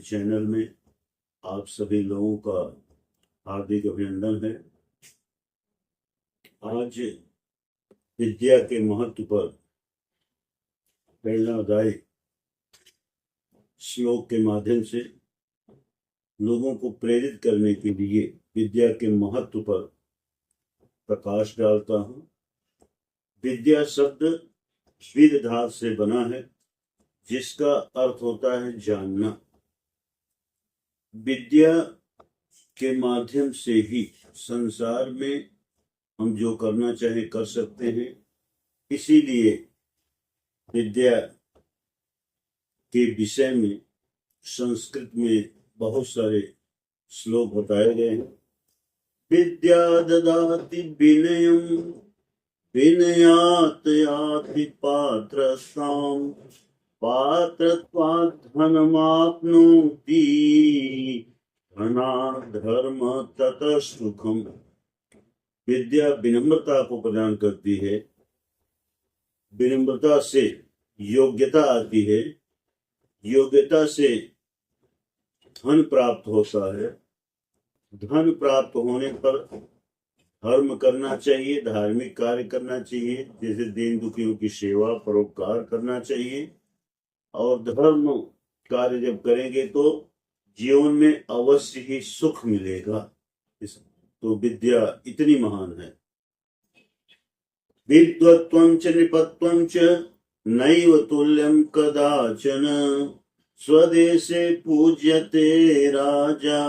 Channel में आप सभी लोगों का हार्दिक अभिनंदन है। आज विद्या के महत्व पर प्रेरणादायी श्लोक के माध्यम से लोगों को प्रेरित करने के लिए विद्या के महत्व पर प्रकाश डालता हूँ। विद्या शब्द विद धातु से बना है, जिसका अर्थ होता है जानना। विद्या के माध्यम से ही संसार में हम जो करना चाहें कर सकते हैं। इसीलिए विद्या के विषय में संस्कृत में बहुत सारे श्लोक बताए गए हैं। विद्या ददाति विनयं विनयात् याति पात्रताम् पात्रत्वात् धनमाप्नोति धनात् धर्म ततः सुखम्। विद्या विनम्रता को प्रदान करती है, विनम्रता से योग्यता आती है, योग्यता से धन प्राप्त होता है, धन प्राप्त होने पर धर्म करना चाहिए, धार्मिक कार्य करना चाहिए, जैसे दीन दुखियों की सेवा परोपकार करना चाहिए। और धर्म कार्य जब करेंगे तो जीवन में अवश्य ही सुख मिलेगा। तो विद्या इतनी महान है। विद्वत्वं च नृपत्वं च नैव तुल्यं कदाचन स्वदेशे पूज्यते राजा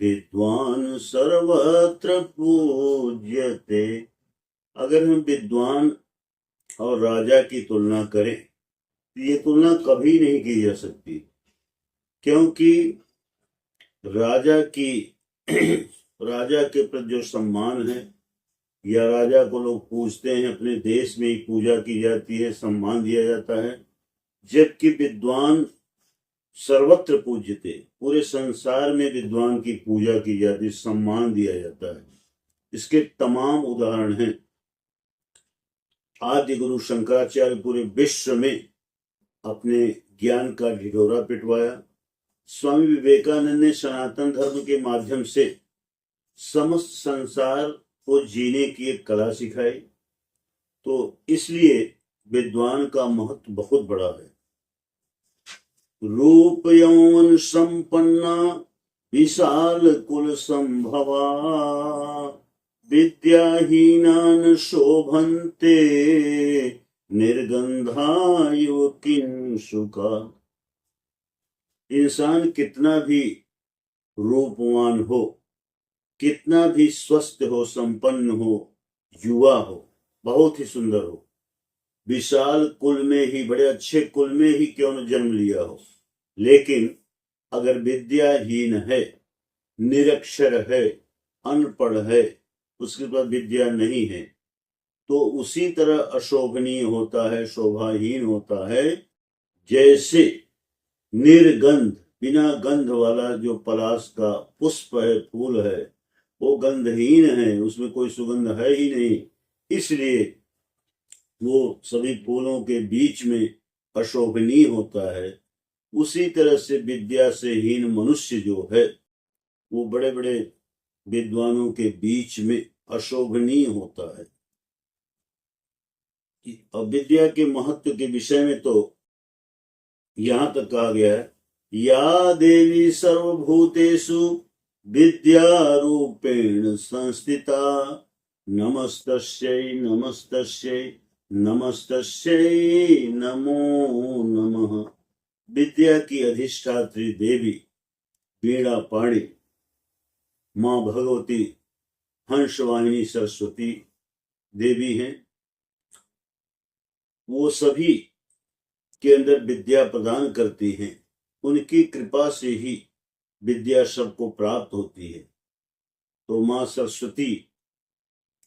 विद्वान सर्वत्र पूज्यते। अगर हम विद्वान और राजा की तुलना करें तो ये तुलना कभी नहीं की जा सकती, क्योंकि राजा के प्रति जो सम्मान है या राजा को लोग पूजते हैं, अपने देश में ही पूजा की जाती है, सम्मान दिया जाता है। जबकि विद्वान सर्वत्र पूज्यते, पूरे संसार में विद्वान की पूजा की जाती, सम्मान दिया जाता है। इसके तमाम उदाहरण हैं। आदि गुरु शंकराचार्य पूरे विश्व में अपने ज्ञान का ढिढोरा पिटवाया। स्वामी विवेकानंद ने सनातन धर्म के माध्यम से समस्त संसार को जीने की एक कला सिखाई। तो इसलिए विद्वान का महत्व बहुत बड़ा है। रूप यौवन संपन्ना विशाल कुल संभवा विद्याहीनान शोभन्ते निर्गंधा युवकिंसुका। इंसान कितना भी रूपवान हो, कितना भी स्वस्थ हो, संपन्न हो, युवा हो, बहुत ही सुंदर हो, विशाल कुल में ही, बड़े अच्छे कुल में ही क्यों न जन्म लिया हो, लेकिन अगर विद्याहीन है, निरक्षर है, अनपढ़ है, उसके पास विद्या नहीं है, तो उसी तरह अशोभनीय होता है, शोभाहीन होता है, जैसे निर्गंध, बिना गंध वाला जो पलाश का पुष्प है, फूल है, वो गंधहीन है, उसमें कोई सुगंध है ही नहीं, इसलिए वो सभी फूलों के बीच में अशोभनीय होता है। उसी तरह से विद्या से हीन मनुष्य जो है, वो बड़े बड़े विद्वानों के बीच में अशोभनीय होता है। और विद्या के महत्व के विषय में तो यहाँ तक कहा गया है, या देवी सर्वभूतेषु विद्यारूपेण संस्थिता नमस्तस्यै नमस्तस्यै नमस्तस्यै नमो नमः। विद्या की अधिष्ठात्री देवी वीणा पाणी माँ भगवती हंसवाहिनी सरस्वती देवी हैं। वो सभी के अंदर विद्या प्रदान करती हैं। उनकी कृपा से ही विद्या सबको प्राप्त होती है। तो माँ सरस्वती,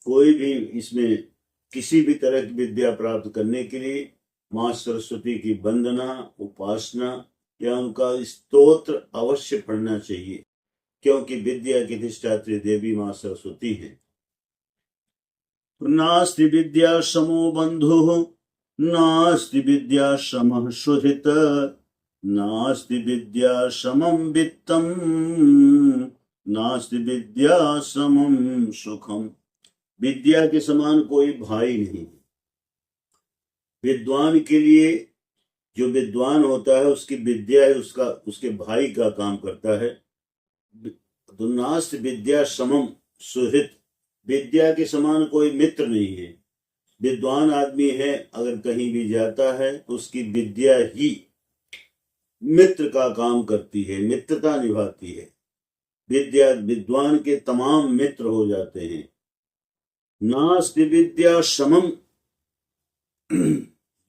कोई भी इसमें किसी भी तरह की विद्या प्राप्त करने के लिए माँ सरस्वती की वंदना, उपासना या उनका स्तोत्र अवश्य पढ़ना चाहिए, क्योंकि विद्या की अधिष्ठात्री देवी माँ सरस्वती है। नास्ति विद्या समो बंधुः नास्ति विद्या समः सुहृत् नास्ति विद्या समम वित्तम, नास्ति विद्या समम सुखम। विद्या के समान कोई भाई नहीं। विद्वान के लिए, जो विद्वान होता है उसकी विद्या है उसका, उसके भाई का काम करता है। तो नास्ति विद्या समम सुहृत, विद्या के समान कोई मित्र नहीं है। विद्वान आदमी है, अगर कहीं भी जाता है तो उसकी विद्या ही मित्र का काम करती है, मित्रता निभाती है। विद्या, विद्वान के तमाम मित्र हो जाते हैं। नास्ति विद्या समम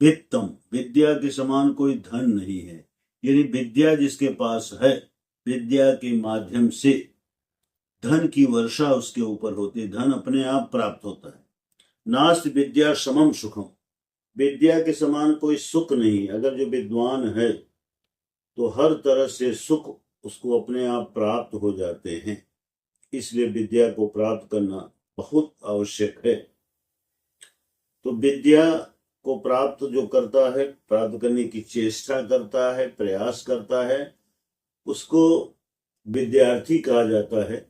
वित्तम, विद्या के समान कोई धन नहीं है। यानी विद्या जिसके पास है, विद्या के माध्यम से धन की वर्षा उसके ऊपर होती है, धन अपने आप प्राप्त होता है। नास्ति विद्या समम सुखम, विद्या के समान कोई सुख नहीं। अगर जो विद्वान है तो हर तरह से सुख उसको अपने आप प्राप्त हो जाते हैं। इसलिए विद्या को प्राप्त करना बहुत आवश्यक है। तो विद्या को प्राप्त जो करता है, प्राप्त करने की चेष्टा करता है, प्रयास करता है, उसको विद्यार्थी कहा जाता है।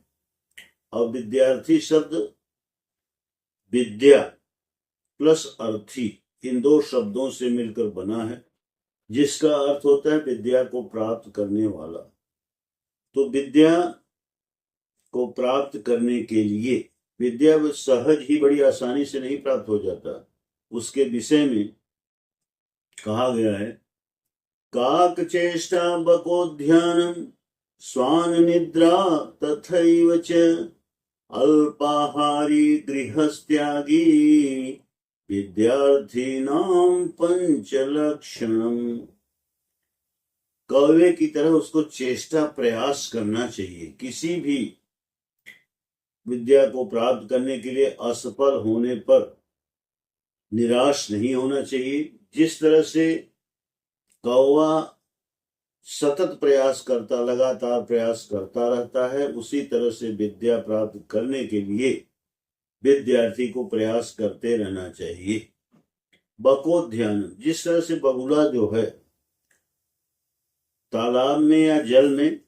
और विद्यार्थी शब्द विद्या प्लस अर्थी, इन दो शब्दों से मिलकर बना है, जिसका अर्थ होता है विद्या को प्राप्त करने वाला। तो विद्या को प्राप्त करने के लिए, विद्या सहज ही बड़ी आसानी से नहीं प्राप्त हो जाता। उसके विषय में कहा गया है, काक चेष्टा बकोध्यानम स्वान निद्रा तथैव च अल्पाहारी गृहस्त्यागी विद्यार्थीनां पंचलक्षणम। कौवे की तरह उसको चेष्टा प्रयास करना चाहिए। किसी भी विद्या को प्राप्त करने के लिए असफल होने पर निराश नहीं होना चाहिए। जिस तरह से कौवा सतत प्रयास करता, लगातार प्रयास करता रहता है, उसी तरह से विद्या प्राप्त करने के लिए विद्यार्थी को प्रयास करते रहना चाहिए। बकोध्यान, जिस तरह से बगुला जो है तालाब में या जल में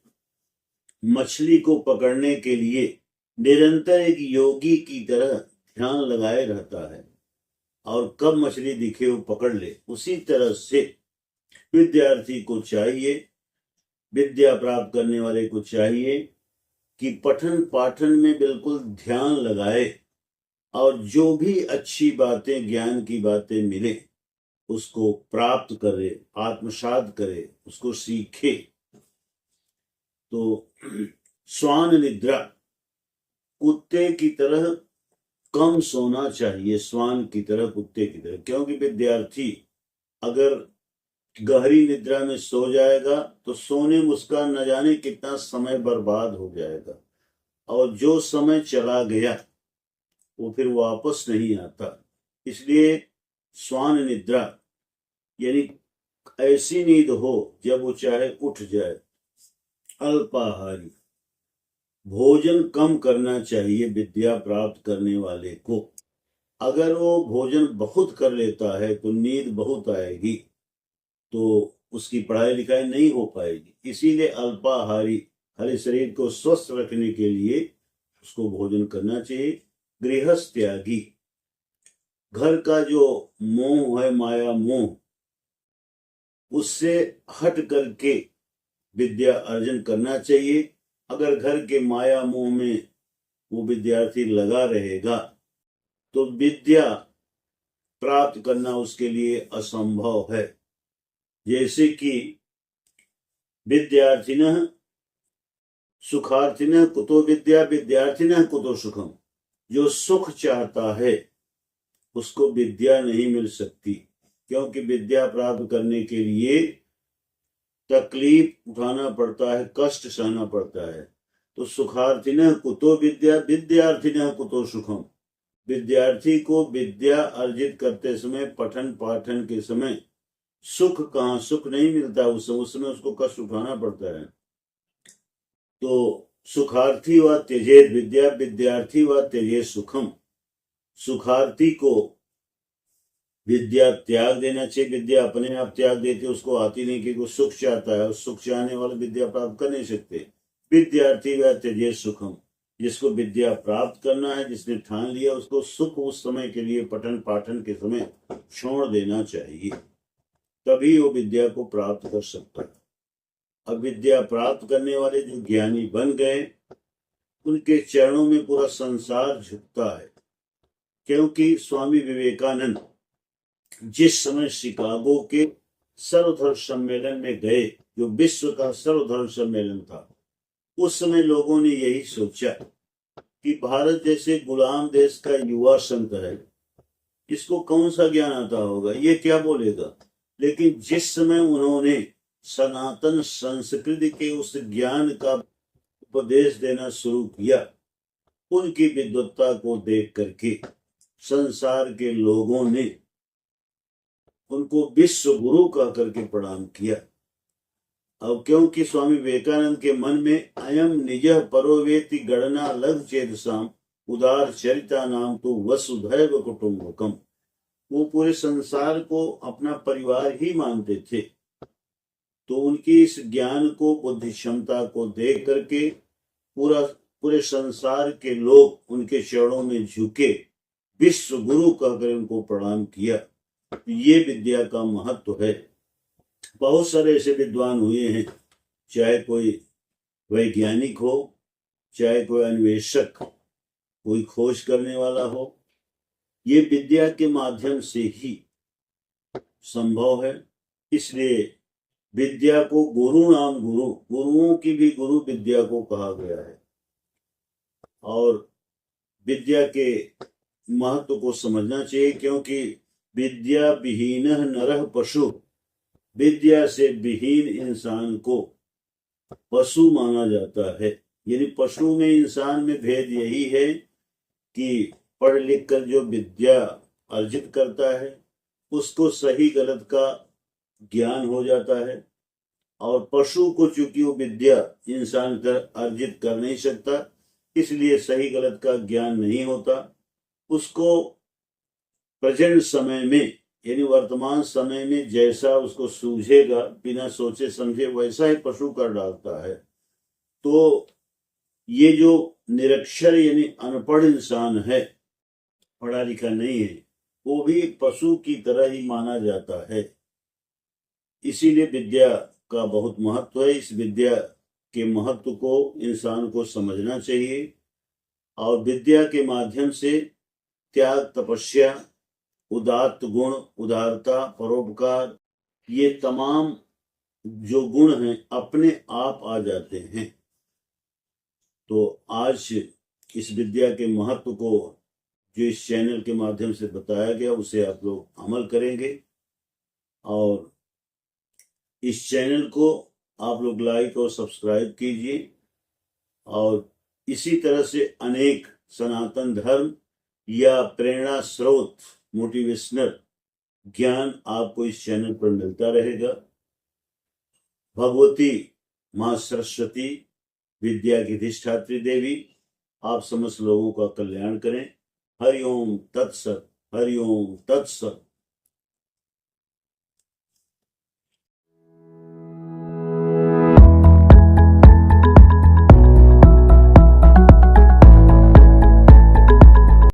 मछली को पकड़ने के लिए निरंतर एक योगी की तरह ध्यान लगाए रहता है और कब मछली दिखे वो पकड़ ले, उसी तरह से विद्यार्थी को चाहिए, विद्या प्राप्त करने वाले को चाहिए कि पठन पाठन में बिल्कुल ध्यान लगाए और जो भी अच्छी बातें, ज्ञान की बातें मिले उसको प्राप्त करे, आत्मसात करे, उसको सीखे। तो श्वान निद्रा, कुत्ते की तरह कम सोना चाहिए, श्वान की तरह, कुत्ते की तरह। क्योंकि विद्यार्थी अगर गहरी निद्रा में सो जाएगा तो सोने में उसका न जाने कितना समय बर्बाद हो जाएगा, और जो समय चला गया वो फिर वापस नहीं आता। इसलिए श्वान निद्रा यानी ऐसी नींद हो जब वो चाहे उठ जाए। अल्पाहारी, भोजन कम करना चाहिए विद्या प्राप्त करने वाले को। अगर वो भोजन बहुत कर लेता है तो नींद बहुत आएगी, तो उसकी पढ़ाई लिखाई नहीं हो पाएगी। इसीलिए अल्पाहारी, हरे शरीर को स्वस्थ रखने के लिए उसको भोजन करना चाहिए। गृहस्थ त्यागी, घर का जो मोह है, माया मोह, उससे हट करके विद्या अर्जन करना चाहिए। अगर घर के माया मोह में वो विद्यार्थी लगा रहेगा तो विद्या प्राप्त करना उसके लिए असंभव है। जैसे कि विद्यार्थिनः सुखार्थिनः कुतो विद्या, विद्यार्थिनः कुतो सुखम। जो सुख चाहता है उसको विद्या नहीं मिल सकती, क्योंकि विद्या प्राप्त करने के लिए तकलीफ उठाना पड़ता है, कष्ट सहना पड़ता है। तो सुखार्थिनः कुतो विद्या, विद्यार्थिनः कुतो सुखम। विद्यार्थी को विद्या अर्जित करते समय, पठन पाठन के समय सुख कहाँ, सुख नहीं मिलता, उस समय उसको कष्ट उठाना पड़ता है। तो सुखार्थी व त्यजेत विद्या, विद्यार्थी व त्यजेत सुखम। सुखार्थी को विद्या त्याग देना चाहिए। विद्या अपने आप त्याग देती है, उसको आती नहीं, कि वो सुख चाहता है और सुख चाहने वाला विद्या प्राप्त कर नहीं सकते। विद्यार्थी वह त्यजे सुखम, जिसको विद्या प्राप्त करना है, जिसने ठान लिया, उसको सुख उस समय के लिए पठन पाठन के समय छोड़ देना चाहिए, तभी वो विद्या को प्राप्त कर सकता है। अब विद्या प्राप्त करने वाले जो ज्ञानी बन गए, उनके चरणों में पूरा संसार झुकता है। क्योंकि स्वामी विवेकानंद जिस समय शिकागो के सर्वधर्म सम्मेलन में गए, जो विश्व का सर्वधर्म सम्मेलन था, उस समय लोगों ने यही सोचा कि भारत जैसे गुलाम देश का युवा संत है, इसको कौन सा ज्ञान आता होगा, ये क्या बोलेगा। लेकिन जिस समय उन्होंने सनातन संस्कृति के उस ज्ञान का उपदेश देना शुरू किया, उनकी विद्वत्ता को देख करके संसार के लोगों ने उनको विश्व गुरु कह करके प्रणाम किया। अब क्योंकि स्वामी विवेकानंद के मन में अयम निज परोवेति गणना लग चेतसाम उदार चरिता नाम तो वसुधैव कुटुंबकम, वो पूरे संसार को अपना परिवार ही मानते थे। तो उनकी इस ज्ञान को, बुद्धि क्षमता को देख करके पूरे संसार के लोग उनके चरणों में झुके, विश्व गुरु कहकर उनको प्रणाम किया। ये विद्या का महत्व है। बहुत सारे ऐसे विद्वान हुए हैं, चाहे कोई वैज्ञानिक हो, चाहे कोई अन्वेषक, कोई खोज करने वाला हो, ये विद्या के माध्यम से ही संभव है। इसलिए विद्या को गुरु नाम गुरु, गुरुओं की भी गुरु विद्या को कहा गया है। और विद्या के महत्व को समझना चाहिए, क्योंकि विद्या विहीन नरः पशु, विद्या से विहीन इंसान को पशु माना जाता है। यानी पशु में इंसान में भेद यही है कि पढ़ लिख कर जो विद्या अर्जित करता है, उसको सही गलत का ज्ञान हो जाता है, और पशु को चूंकि वो विद्या इंसान अर्जित कर नहीं सकता, इसलिए सही गलत का ज्ञान नहीं होता। उसको प्रेजेंट समय में, यानी वर्तमान समय में जैसा उसको सूझेगा, बिना सोचे समझे वैसा ही पशु कर डालता है। तो ये जो निरक्षर यानी अनपढ़ इंसान है, पढ़ा लिखा नहीं है, वो भी पशु की तरह ही माना जाता है। इसीलिए विद्या का बहुत महत्व है। इस विद्या के महत्व को इंसान को समझना चाहिए, और विद्या के माध्यम से त्याग, तपस्या, उदात्त गुण, उदारता, परोपकार, ये तमाम जो गुण हैं अपने आप आ जाते हैं। तो आज इस विद्या के महत्व को जो इस चैनल के माध्यम से बताया गया, उसे आप लोग अमल करेंगे। और इस चैनल को आप लोग लाइक और सब्सक्राइब कीजिए, और इसी तरह से अनेक सनातन धर्म या प्रेरणा स्रोत, मोटिवेशनल ज्ञान आपको इस चैनल पर मिलता रहेगा। भगवती मां सरस्वती, विद्या की अधिष्ठात्री देवी, आप समस्त लोगों का कल्याण करें। हरि ओम तत्सत, हरि ओम तत्सत।